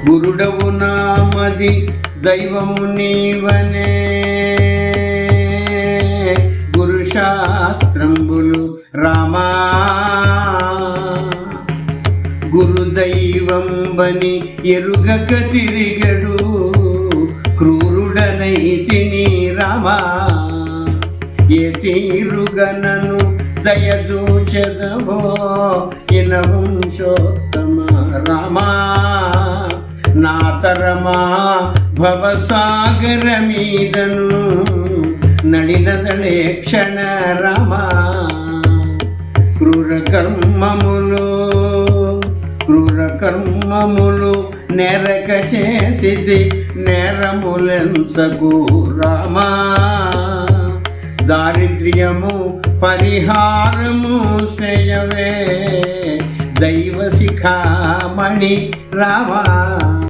గురుడవు నామది దైవము నీవనే గురు శాస్త్రంబులు రామా గురుదైవం బని ఎరుగక తిరిగడు క్రూరుడనైతిని రామా ఏ తీరుగనను దయదూచెదవో ఇనవంశోత్తమ రామా నా తరమా భవసాగర మీదను నడినదళే క్షణ రామా క్రూర కర్మములు నెరక చేసిది నేరములెంచకు రామా దారిద్ర్యము పరిహారము చేయవే దైవ శిఖామణి రామా.